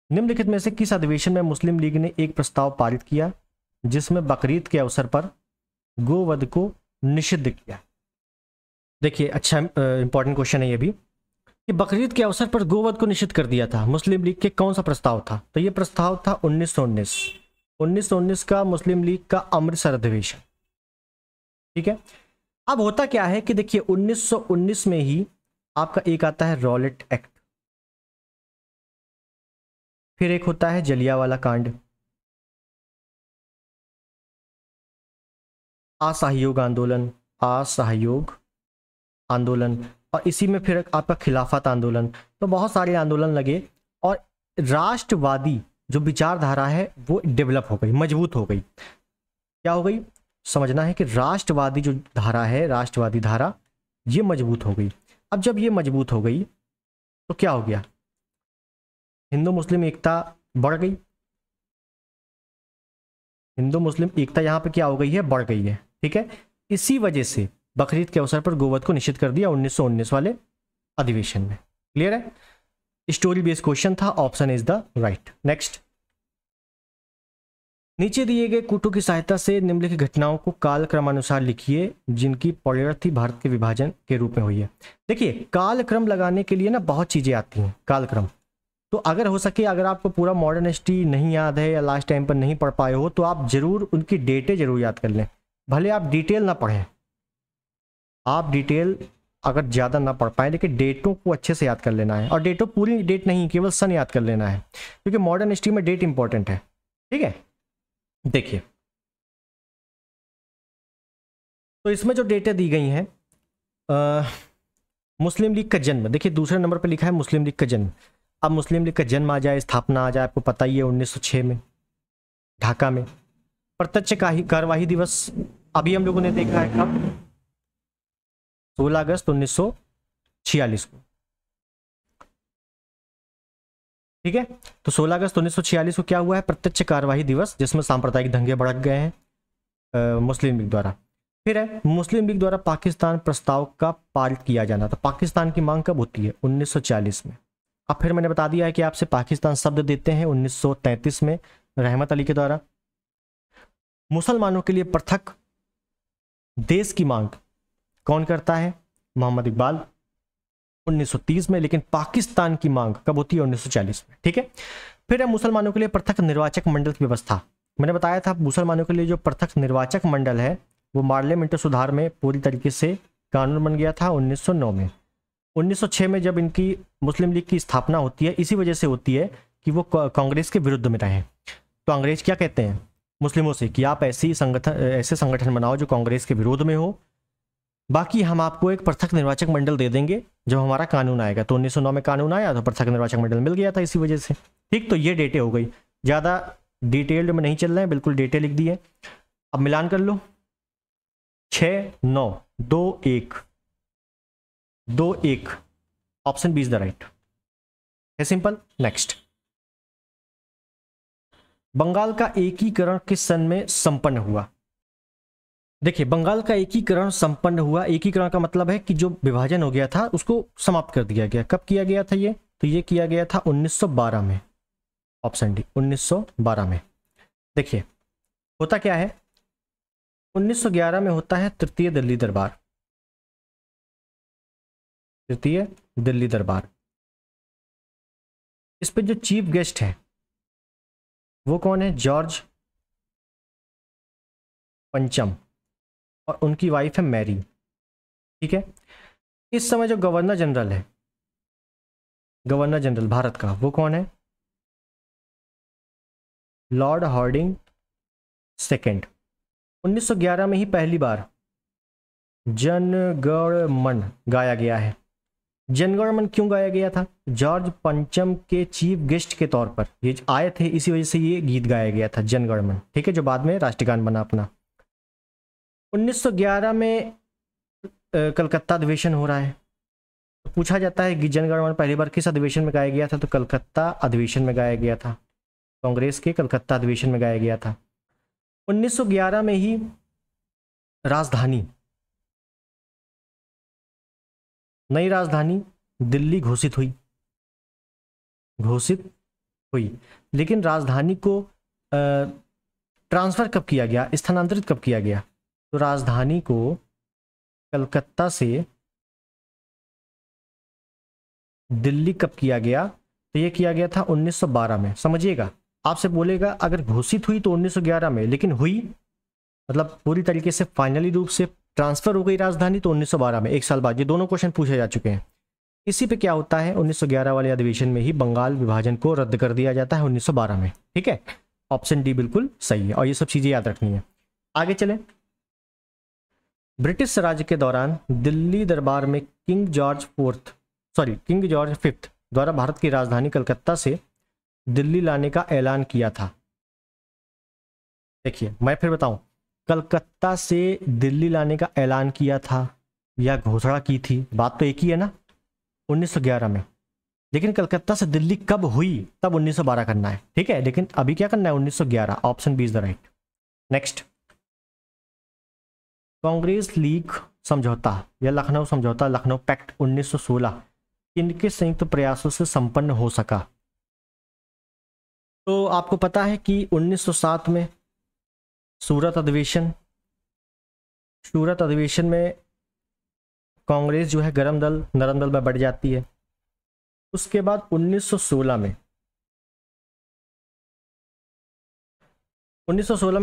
निम्नलिखित में से किस अधिवेशन में मुस्लिम लीग ने एक प्रस्ताव पारित किया जिसमें बकरीद के अवसर पर गोवध को निषिद्ध किया? देखिए, अच्छा इंपॉर्टेंट क्वेश्चन है ये भी कि बकरीद के अवसर पर गोवध को निषिद्ध कर दिया था मुस्लिम लीग के कौन सा प्रस्ताव था? तो ये प्रस्ताव था 1919 का मुस्लिम लीग का अमृतसर अधिवेशन। ठीक है, अब होता क्या है कि देखिए 1919 में ही आपका एक आता है रॉलेट एक्ट, फिर एक होता है जलियांवाला कांड, असहयोग आंदोलन, और इसी में फिर आपका खिलाफत आंदोलन। तो बहुत सारे आंदोलन लगे और राष्ट्रवादी जो विचारधारा है वो डेवलप हो गई, मजबूत हो गई। क्या हो गई? समझना है कि राष्ट्रवादी जो धारा है, राष्ट्रवादी धारा, ये मजबूत हो गई। अब जब ये मजबूत हो गई तो क्या हो गया? हिंदू मुस्लिम एकता बढ़ गई। हिंदू मुस्लिम एकता यहाँ पे क्या हो गई है? बढ़ गई है। ठीक है, इसी वजह से बकरीद के अवसर पर गोवध को निषिद्ध कर दिया 1919 वाले अधिवेशन में। क्लियर है? स्टोरी बेस्ड क्वेश्चन था, option is the right. Next, नीचे दिए गए कूटों की सहायता से निम्नलिखित घटनाओं को कालक्रमानुसार लिखिए जिनकी परिणति भारत के विभाजन के रूप में हुई है। देखिए, कालक्रम लगाने के लिए ना बहुत चीजें आती हैं, कालक्रम। तो अगर हो सके, अगर आपको पूरा मॉडर्न हिस्ट्री नहीं याद है या लास्ट टाइम पर नहीं पढ़ पाए हो, तो आप जरूर उनकी डेटें जरूर याद कर लें। भले आप डिटेल ना पढ़ें, आप डिटेल अगर ज़्यादा ना पढ़ पाए, लेकिन डेटों को अच्छे से याद कर लेना है। और डेटों, पूरी डेट नहीं, केवल सन याद कर लेना है, क्योंकि मॉडर्न हिस्ट्री में डेट इंपॉर्टेंट है। ठीक है, देखिए, तो इसमें जो डेटें दी गई हैं, मुस्लिम लीग का जन्म, देखिए दूसरे नंबर पर लिखा है मुस्लिम लीग का जन्म। अब मुस्लिम लीग का जन्म आ जाए, स्थापना आ जाए, आपको पता ही है 1906 में ढाका में। प्रत्यक्ष कार्यवाही दिवस अभी हम लोगों ने देखा है कब? 16 अगस्त 1946 को। ठीक है, तो 16 अगस्त 1946 को क्या हुआ है? प्रत्यक्ष कार्यवाही दिवस, जिसमें सांप्रदायिक दंगे भड़क गए हैं मुस्लिम लीग द्वारा। फिर है मुस्लिम लीग द्वारा पाकिस्तान प्रस्ताव का पारित किया जाना। तो पाकिस्तान की मांग कब होती है? 1940 में। अब फिर मैंने बता दिया है कि आपसे पाकिस्तान शब्द देते हैं 1933 में रहमत अली के द्वारा। मुसलमानों के लिए पृथक देश की मांग कौन करता है? मोहम्मद इकबाल, 1930 में। लेकिन पाकिस्तान की मांग कब होती है? 1940 में। ठीक है, फिर है मुसलमानों के लिए पृथक निर्वाचक मंडल की व्यवस्था। मैंने बताया था मुसलमानों के लिए जो पृथक निर्वाचक मंडल है वो पार्लियामेंट सुधार में पूरी तरीके से कानून बन गया था 1909 में। 1906 में जब इनकी मुस्लिम लीग की स्थापना होती है, इसी वजह से होती है कि वो कांग्रेस के विरुद्ध में रहे। तो अंग्रेज क्या कहते हैं? मुस्लिमों से कि आप ऐसे संगठन बनाओ जो कांग्रेस के विरोध में हो, बाकी हम आपको एक पृथक निर्वाचक मंडल दे देंगे जब हमारा कानून आएगा। तो 1909 में कानून आया तो पृथक निर्वाचक मंडल मिल गया था इसी वजह से। ठीक, तो ये डेटें हो गई, ज़्यादा डिटेल्ड में नहीं चल रहे हैं, बिल्कुल डेटें लिख दी है। अब मिलान कर लो, 6-9-2-1 2-1, option B is the right है, सिंपल। नेक्स्ट, बंगाल का एकीकरण किस सन में संपन्न हुआ? देखिए, बंगाल का एकीकरण संपन्न हुआ, एकीकरण का मतलब है कि जो विभाजन हो गया था उसको समाप्त कर दिया गया। कब किया गया था ये? तो ये किया गया था 1912 में, ऑप्शन डी 1912 में। देखिए होता क्या है, 1911 में होता है तृतीय दिल्ली दरबार, तृतीय दिल्ली दरबार। इस पे जो चीफ गेस्ट है वो कौन है? जॉर्ज पंचम, और उनकी वाइफ है मैरी। ठीक है, इस समय जो गवर्नर जनरल है, गवर्नर जनरल भारत का, वो कौन है? Lord Hardinge second. 1911 में ही पहली बार जनगण मन गाया गया है। जनगण मन क्यों गाया गया था? जॉर्ज पंचम के चीफ गेस्ट के तौर पर ये आए थे, इसी वजह से ये गीत गाया गया था, जनगण मन। ठीक है, जो बाद में राष्ट्रगान बना अपना। 1911 में कलकत्ता अधिवेशन हो रहा है, तो पूछा जाता है कि जनगण मन पहली बार किस अधिवेशन में गाया गया था? तो कलकत्ता अधिवेशन में गाया गया था, कांग्रेस के कलकत्ता अधिवेशन में गाया गया था। 1911 में ही राजधानी, नई राजधानी दिल्ली घोषित हुई, लेकिन राजधानी को ट्रांसफर कब किया गया, स्थानांतरित कब किया गया? तो राजधानी को कलकत्ता से दिल्ली कब किया गया? तो ये किया गया था 1912 में। समझिएगा, आपसे बोलेगा अगर घोषित हुई तो 1911 में, लेकिन हुई मतलब पूरी तरीके से फाइनली रूप से ट्रांसफर हो गई राजधानी तो 1912 में, एक साल बाद। ये दोनों क्वेश्चन पूछे जा चुके हैं। इसी पे क्या होता है, 1911 वाले अधिवेशन में ही बंगाल विभाजन को रद्द कर दिया जाता है 1912 में। ठीक है, ऑप्शन डी बिल्कुल सही है, और ये सब चीजें याद रखनी है। आगे चले, ब्रिटिश राज्य के दौरान दिल्ली दरबार में किंग जॉर्ज V द्वारा भारत की राजधानी कलकत्ता से दिल्ली लाने का ऐलान किया था। देखिए मैं फिर बताऊं, कलकत्ता से दिल्ली लाने का ऐलान किया था या घोषणा की थी, बात तो एक ही है ना, 1911 में। लेकिन कलकत्ता से दिल्ली कब हुई, तब 1912 करना है। ठीक है, लेकिन अभी क्या करना है, 1911, option B is the right. Next, Congress league समझौता या लखनऊ समझौता, लखनऊ पैक्ट 1916 इनके संयुक्त प्रयासों से संपन्न हो सका? तो आपको पता है कि 1907 में सूरत अधिवेशन में कांग्रेस जो है गरम दल नरम दल में बढ़ जाती है। उसके बाद 1916 में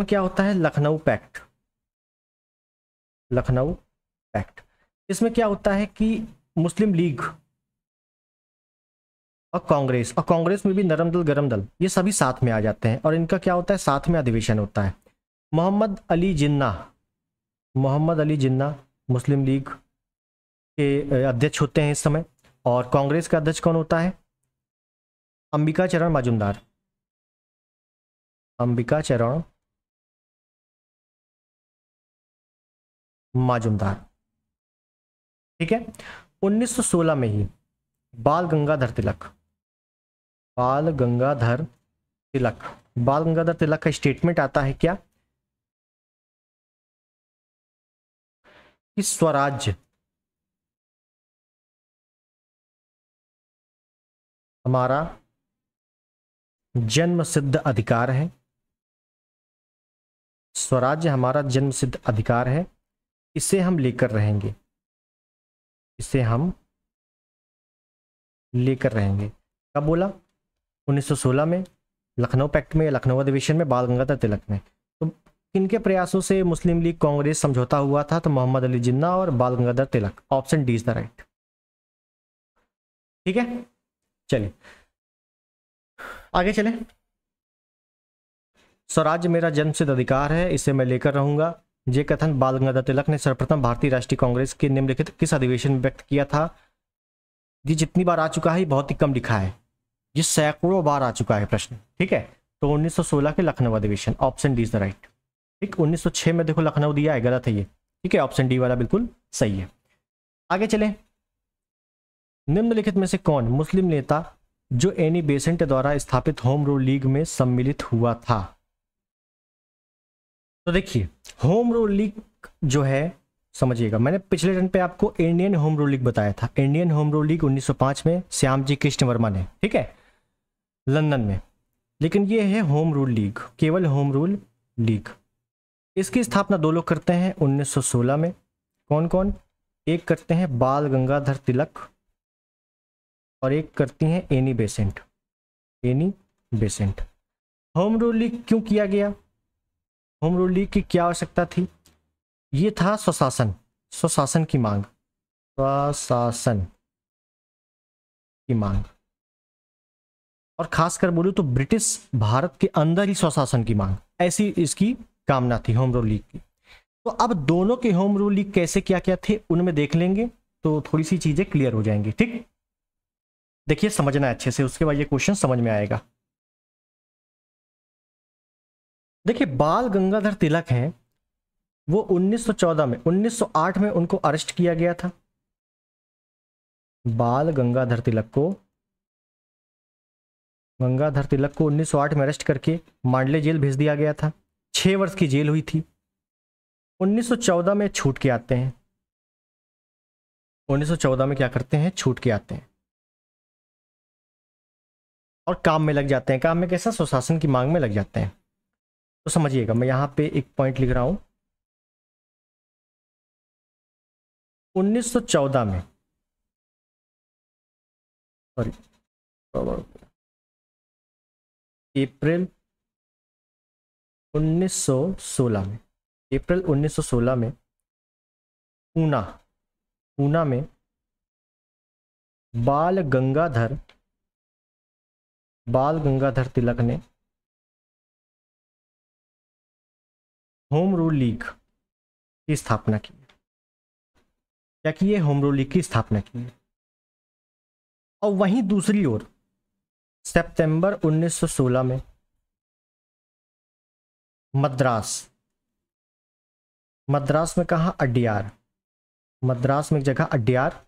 क्या होता है, लखनऊ पैक्ट। इसमें क्या होता है कि मुस्लिम लीग और कांग्रेस में भी नरम दल गरम दल ये सभी साथ में आ जाते हैं, और इनका क्या होता है, साथ में अधिवेशन होता है। मोहम्मद अली जिन्ना मुस्लिम लीग के अध्यक्ष होते हैं इस समय, और कांग्रेस का अध्यक्ष कौन होता है, अंबिका चरण माजुमदार। ठीक है, 1916 में ही बाल गंगाधर तिलक का स्टेटमेंट आता है क्या, कि स्वराज्य हमारा जन्म सिद्ध अधिकार है, स्वराज्य हमारा जन्म सिद्ध अधिकार है, इसे हम लेकर रहेंगे, कब बोला, 1916 में, लखनऊ पैक्ट में या लखनऊ अधिवेशन में, बाल गंगाधर तिलक में। तो किनके प्रयासों से मुस्लिम लीग कांग्रेस समझौता हुआ था? तो मोहम्मद अली जिन्ना और Bal Gangadhar Tilak, option D is the right. ठीक है, चलिए आगे चले। स्वराज्य मेरा जन्मसिद्ध अधिकार है, इसे मैं लेकर रहूंगा। ये कथन बाल गंगाधर तिलक ने सर्वप्रथम भारतीय राष्ट्रीय कांग्रेस के निम्नलिखित किस अधिवेशन में व्यक्त किया था? ये जितनी बार आ चुका है ये बहुत ही कम लिखा है, ये सैकड़ों बार आ चुका है प्रश्न, ठीक है। तो 1916 के लखनऊ अधिवेशन, option D is the right. ठीक, 1906 में देखो लखनऊ दिया है, गलत है ये, ठीक है, ऑप्शन डी वाला बिल्कुल सही है। आगे चले, निम्नलिखित में से कौन मुस्लिम नेता जो एनी बेसेंट द्वारा स्थापित होम रूल लीग में सम्मिलित हुआ था? तो देखिए, होम रूल लीग जो है, समझिएगा, मैंने पिछले रन पे आपको इंडियन होम रूल लीग बताया था। इंडियन होम रूल लीग 1905 में श्यामजी कृष्ण वर्मा ने, ठीक है, लंदन में। लेकिन ये है होम रूल लीग, केवल होम रूल लीग। इसकी स्थापना दो लोग करते हैं 1916 में। कौन कौन? एक करते हैं बाल गंगाधर तिलक और एक करती हैं Annie Besant. Annie Besant. Home rule league क्यों किया गया? होम रूल लीग की क्या आवश्यकता थी? ये था स्वशासन, स्वशासन की मांग, स्वशासन की मांग। और खासकर बोलूं तो ब्रिटिश भारत के अंदर ही स्वशासन की मांग, ऐसी इसकी कामना थी होम रूल लीग की। तो अब दोनों के होम रूल लीग कैसे क्या क्या थे उनमें देख लेंगे तो थोड़ी सी चीजें क्लियर हो जाएंगी। ठीक, देखिए समझना है अच्छे से, उसके बाद ये क्वेश्चन समझ में आएगा। देखिए, बाल गंगाधर तिलक हैं, वो 1914 में, 1908 में उनको अरेस्ट किया गया था। बाल गंगाधर तिलक को 1908 में अरेस्ट करके मांडले जेल भेज दिया गया था। 6 वर्ष की जेल हुई थी। 1914 में छूट के आते हैं। 1914 में क्या करते हैं? छूट के आते हैं और काम में लग जाते हैं। काम में कैसा? स्वशासन की मांग में लग जाते हैं। तो समझिएगा, मैं यहां पे एक पॉइंट लिख रहा हूं। 1914 में, सॉरी, अप्रैल 1916 में, अप्रैल 1916 में पूना में बाल गंगाधर तिलक ने होम रूल लीग की स्थापना की। क्या की? होम रूल लीग की स्थापना की। और वहीं दूसरी ओर सितंबर 1916 में मद्रास में कहा? अड्यार, मद्रास में एक जगह अड्यार,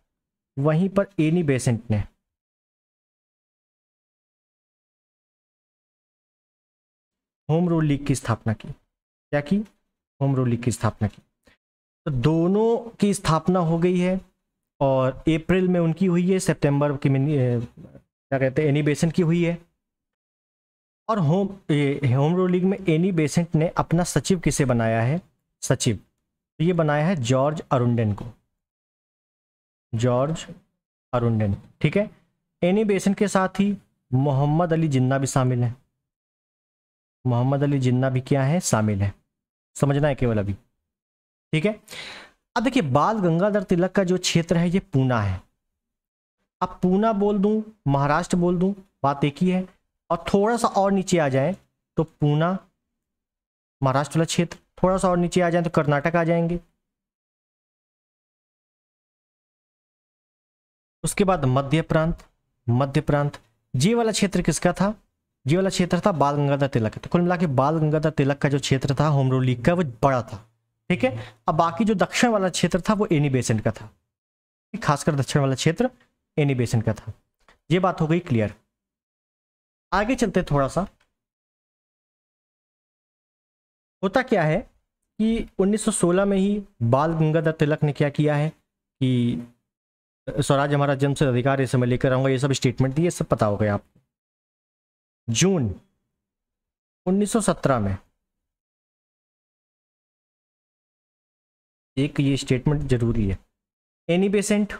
वहीं पर एनी बेसेंट ने होम रूल लीग की स्थापना की। क्या की? होम रूल लीग की स्थापना की। तो दोनों की स्थापना हो गई है और अप्रैल में उनकी हुई है, सितंबर की क्या कहते हैं, एनी बेसेंट की हुई है। और होम रूल लीग में एनी बेसेंट ने अपना सचिव किसे बनाया है? सचिव तो ये बनाया है जॉर्ज अरुंडेन को, जॉर्ज अरुंडेन, ठीक है। एनी बेसेंट के साथ ही मोहम्मद अली जिन्ना भी शामिल है। मोहम्मद अली जिन्ना भी क्या है? शामिल है। समझना है केवल अभी, ठीक है। अब देखिए, बाल गंगाधर तिलक का जो क्षेत्र है ये पूना है। अब पूना बोल दूं, महाराष्ट्र बोल दूं, बात एक ही है। और थोड़ा सा और नीचे आ जाए तो पूना महाराष्ट्र वाला क्षेत्र, थोड़ा सा और नीचे आ जाए तो कर्नाटक आ जाएंगे। उसके बाद मध्य प्रांत, ये वाला क्षेत्र किसका था? ये वाला क्षेत्र था बाल गंगाधर तिलक। तो कुल मिला के बाल गंगाधर तिलक का जो क्षेत्र था होम रूल लीग का, वो बड़ा था, ठीक है। अब बाकी जो दक्षिण वाला क्षेत्र था वो एनी बेसेंट का था, खासकर दक्षिण वाला क्षेत्र एनी बेसेंट का था। ये बात हो गई क्लियर। आगे चलते थोड़ा सा। होता क्या है कि 1916 में ही बाल गंगाधर तिलक ने क्या किया है कि स्वराज हमारा जन्मसिद्ध अधिकार, इसे मैं लेकर आऊंगा, ये सब स्टेटमेंट दिए, सब पता हो गया आपको। जून 1917 में एक ये स्टेटमेंट जरूरी है। एनी बेसेंट,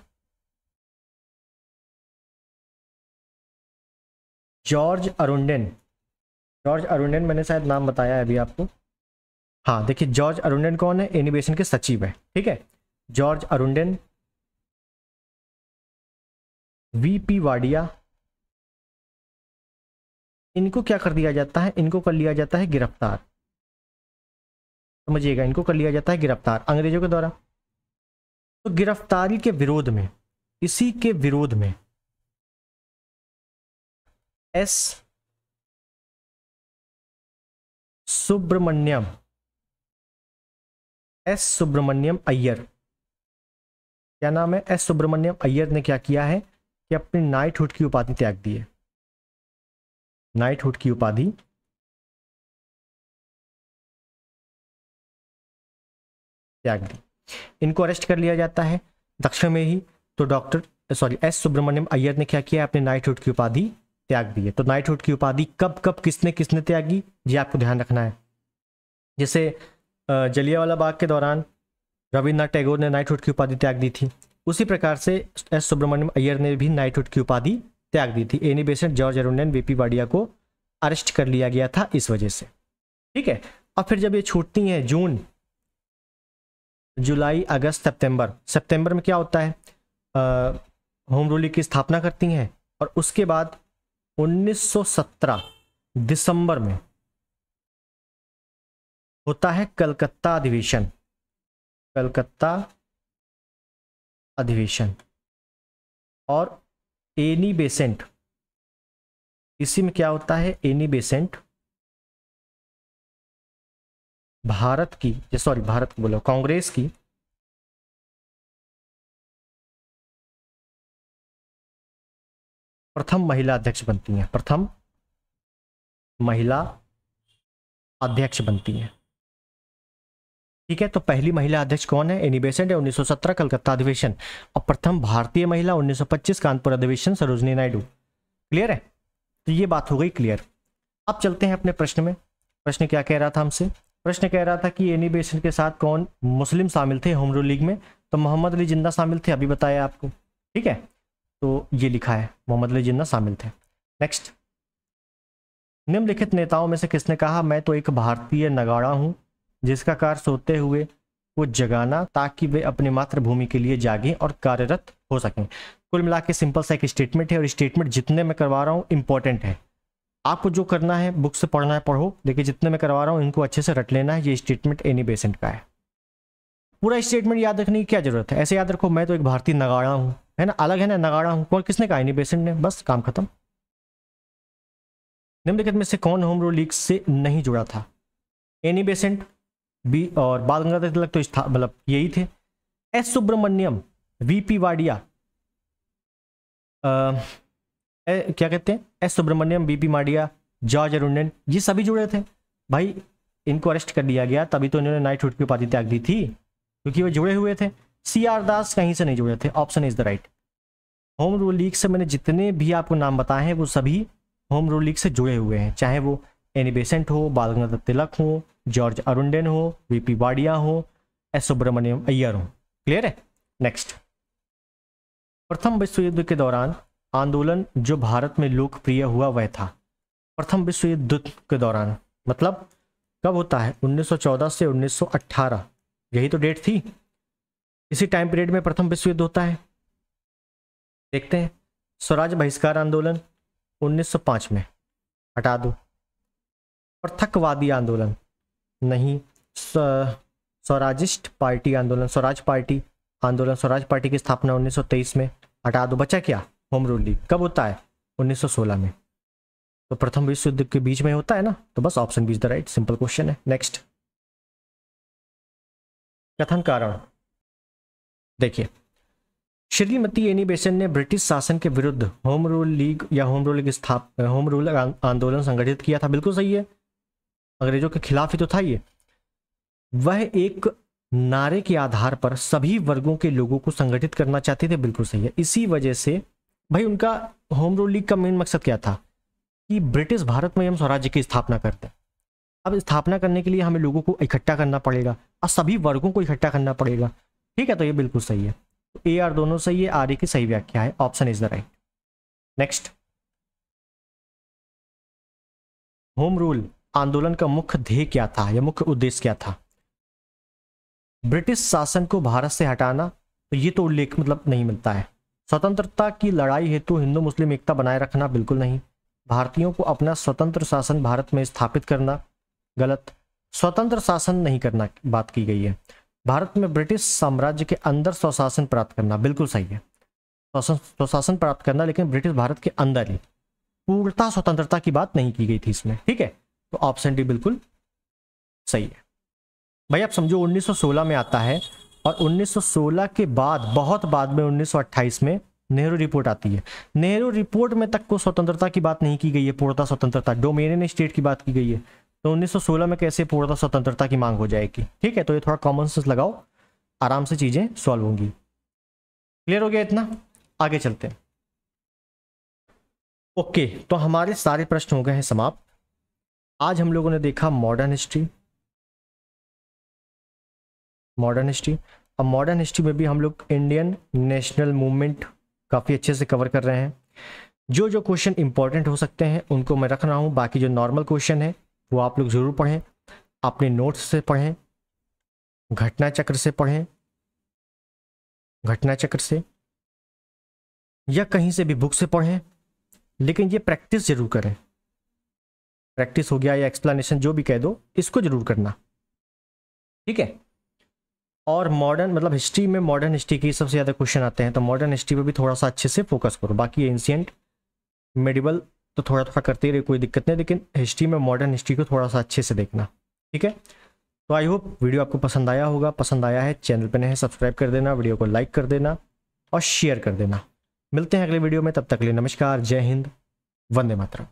जॉर्ज अरुंडेन मैंने शायद नाम बताया है अभी आपको। हाँ देखिए, जॉर्ज अरुंडेन कौन है? एनी बेसेंट के सचिव है, ठीक है। जॉर्ज अरुंडेन, वीपी वाडिया, इनको क्या कर दिया जाता है, इनको कर लिया जाता है गिरफ्तार, समझिएगा, इनको कर लिया जाता है गिरफ्तार अंग्रेजों के द्वारा। तो गिरफ्तारी के विरोध में, इसी के विरोध में एस सुब्रमण्यम अय्यर, क्या नाम है, एस सुब्रमण्यम अय्यर ने क्या किया है कि अपनी नाइटहुड की उपाधि त्याग दी है, नाइटहुड की उपाधि त्याग दी। इनको अरेस्ट कर लिया जाता है दक्षिण में ही। तो एस सुब्रमण्यम अय्यर ने क्या किया, अपने नाइटहुड की उपाधि त्याग दी है। तो नाइटहुड की उपाधि कब कब किसने किसने त्यागी, ये आपको ध्यान रखना है। जैसे जलियांवाला बाग के दौरान रविन्द्रनाथ टैगोर ने नाइटहुड की उपाधि त्याग दी थी, उसी प्रकार से एस सुब्रमण्यम अय्यर ने भी नाइटहुड की उपाधि त्याग दी थी। Annie Besant, George Arundale, VP Wadia को अरेस्ट कर लिया गया था इस वजह से, ठीक है। और फिर जब ये छूटती हैं जून, जुलाई, अगस्त, सितंबर में क्या होता है, होम रूल लीग की स्थापना करती हैं। और उसके बाद 1917 दिसंबर में होता है कलकत्ता अधिवेशन, कलकत्ता अधिवेशन। और एनी बेसेंट, इसी में क्या होता है, एनी बेसेंट भारत बोलो, कांग्रेस की प्रथम महिला अध्यक्ष बनती हैं, प्रथम महिला अध्यक्ष बनती हैं, ठीक है। तो पहली महिला अध्यक्ष कौन है, एनी बेसेंट है, 1917 कलकत्ता अधिवेशन। और प्रथम भारतीय महिला 1925 कानपुर अधिवेशन, सरोजनी नायडू। क्लियर है, तो ये बात हो गई क्लियर। अब चलते हैं अपने प्रश्न में। प्रश्न क्या कह रहा था हमसे, प्रश्न कह रहा था कि एनी बेसेंट के साथ कौन मुस्लिम शामिल थे होम रूल लीग में, तो मोहम्मद अली जिन्ना शामिल थे, अभी बताया आपको, ठीक है। तो ये लिखा है मोहम्मद अली जिन्ना शामिल थे। नेक्स्ट, निम्नलिखित नेताओं में से किसने कहा, मैं तो एक भारतीय नगाड़ा हूं जिसका कार्य सोते हुए वो जगाना, ताकि वे अपनी मातृभूमि के लिए जागें और कार्यरत हो सकें। कुल मिला के सिंपल सा एक स्टेटमेंट है, और स्टेटमेंट जितने मैं करवा रहा हूँ इंपॉर्टेंट है। आपको जो करना है बुक से पढ़ना है पढ़ो, लेकिन जितने मैं करवा रहा हूँ इनको अच्छे से रट लेना है। ये स्टेटमेंट एनी बेसेंट का है। पूरा स्टेटमेंट याद रखने की क्या जरूरत है, ऐसे याद रखो, मैं तो एक भारतीय नगाड़ा हूँ, है ना, अलग है ना, नगाड़ा हूँ, कौन किसने कहा, एनी बेसेंट ने, बस काम खत्म। निम्नलिखित में से कौन होम रूल लीग से नहीं जुड़ा था, एनी बेसेंट, बी और बाल गंगाधर तिलक तो मतलब यही थे। एस सुब्रमण्यम, वीपी वाडिया, क्या कहते हैं, S Subramaniam, VP Wadia, George Arundale, ये सभी जुड़े थे भाई। इनको अरेस्ट कर लिया गया, तभी तो इन्होंने नाइटहुड की उपाधि त्याग दी थी, क्योंकि वो जुड़े हुए थे। सी आर दास कहीं से नहीं जुड़े थे, option is the right. Home rule league से मैंने जितने भी आपको नाम बताए हैं वो सभी होम रूल लीग से जुड़े हुए हैं, चाहे वो एनी बेसेंट हो, बाल गंगाधर तिलक हो, जॉर्ज अरुंडन हो, वीपी वाडिया हो, एस सुब्रमण्यम अय्यर हो। क्लियर है। नेक्स्ट, प्रथम विश्व युद्ध के दौरान आंदोलन जो भारत में लोकप्रिय हुआ वह था, प्रथम विश्व युद्ध के दौरान मतलब कब होता है, 1914 से 1918, यही तो डेट थी। इसी टाइम पीरियड में प्रथम विश्व युद्ध होता है। देखते हैं, स्वराज बहिष्कार आंदोलन 1905 में, हटा दो। पृथकवादी आंदोलन नहीं, स्वराजिस्ट पार्टी आंदोलन, स्वराज पार्टी आंदोलन, स्वराज पार्टी की स्थापना 1923 में, हटा दो। बचा क्या, होम रूल लीग। कब होता है, 1916 में। तो प्रथम विश्व युद्ध के बीच में होता है ना, तो बस option B is the right, simple question है। नेक्स्ट, कथन कारण देखिए, श्रीमती एनी बेसेंट ने ब्रिटिश शासन के विरुद्ध होम रूल लीग या होम रूल आंदोलन संगठित किया था, बिल्कुल सही है, अंग्रेजों के खिलाफ ही तो था ये। वह एक नारे के आधार पर सभी वर्गों के लोगों को संगठित करना चाहते थे, बिल्कुल सही है। इसी वजह से भाई उनका होम रूल लीग का मेन मकसद क्या था कि ब्रिटिश भारत में हम स्वराज्य की स्थापना करते हैं। अब स्थापना करने के लिए हमें लोगों को इकट्ठा करना पड़ेगा और सभी वर्गों को इकट्ठा करना पड़ेगा, ठीक है, तो ये बिल्कुल सही है। तो ए आर दोनों सही है, आर ए की सही व्याख्या है, option is the right. Next, home rule आंदोलन का मुख्य ध्येय क्या था या मुख्य उद्देश्य क्या था, ब्रिटिश शासन को भारत से हटाना, तो ये तो उल्लेख मतलब नहीं मिलता है। स्वतंत्रता की लड़ाई हेतु हिंदू मुस्लिम एकता बनाए रखना, बिल्कुल नहीं। भारतीयों को अपना स्वतंत्र शासन भारत में स्थापित करना, गलत। स्वतंत्र शासन नहीं करना बात की गई है। भारत में ब्रिटिश साम्राज्य के अंदर स्वशासन प्राप्त करना, बिल्कुल सही है। स्वशासन प्राप्त करना, लेकिन ब्रिटिश भारत के अंदर ही, पूर्णतः स्वतंत्रता की बात नहीं की गई थी इसमें, ठीक है। तो ऑप्शन डी बिल्कुल सही है। भाई आप समझो 1916 में आता है और 1916 के बाद, बहुत बाद में 1928 में नेहरू रिपोर्ट आती है। नेहरू रिपोर्ट में तक को स्वतंत्रता की बात नहीं की गई है, पूर्णतः स्वतंत्रता, डोमिनियन स्टेट की बात की गई है। तो 1916 में कैसे पूर्णतः स्वतंत्रता की मांग हो जाएगी, ठीक है। तो ये थोड़ा कॉमन सेंस लगाओ, आराम से चीजें सॉल्व होंगी। क्लियर हो गया इतना, आगे चलते हैं। ओके, तो हमारे सारे प्रश्न हो गए हैं समाप्त। आज हम लोगों ने देखा मॉडर्न हिस्ट्री। अब मॉडर्न हिस्ट्री में भी हम लोग इंडियन नेशनल मूवमेंट काफ़ी अच्छे से कवर कर रहे हैं। जो जो क्वेश्चन इंपॉर्टेंट हो सकते हैं उनको मैं रख रहा हूँ, बाकी जो नॉर्मल क्वेश्चन है वो आप लोग ज़रूर पढ़ें, अपने नोट्स से पढ़ें, घटना चक्र से पढ़ें, घटना चक्र से या कहीं से भी बुक से पढ़ें, लेकिन ये प्रैक्टिस जरूर करें। प्रैक्टिस हो गया या एक्सप्लेनेशन जो भी कह दो, इसको जरूर करना, ठीक है। और मॉडर्न मतलब हिस्ट्री में, मॉडर्न हिस्ट्री की सबसे ज़्यादा क्वेश्चन आते हैं, तो मॉडर्न हिस्ट्री पे भी थोड़ा सा अच्छे से फोकस करो। बाकी एंशिएंट मेडिवल तो थोड़ा थोड़ा करते रहे, कोई दिक्कत नहीं, लेकिन हिस्ट्री में मॉडर्न हिस्ट्री को थोड़ा सा अच्छे से देखना, ठीक है। तो आई होप वीडियो आपको पसंद आया होगा। पसंद आया है, चैनल पर नए हैं सब्सक्राइब कर देना, वीडियो को लाइक कर देना और शेयर कर देना। मिलते हैं अगले वीडियो में, तब तक के लिए नमस्कार, जय हिंद, वंदे मातरम।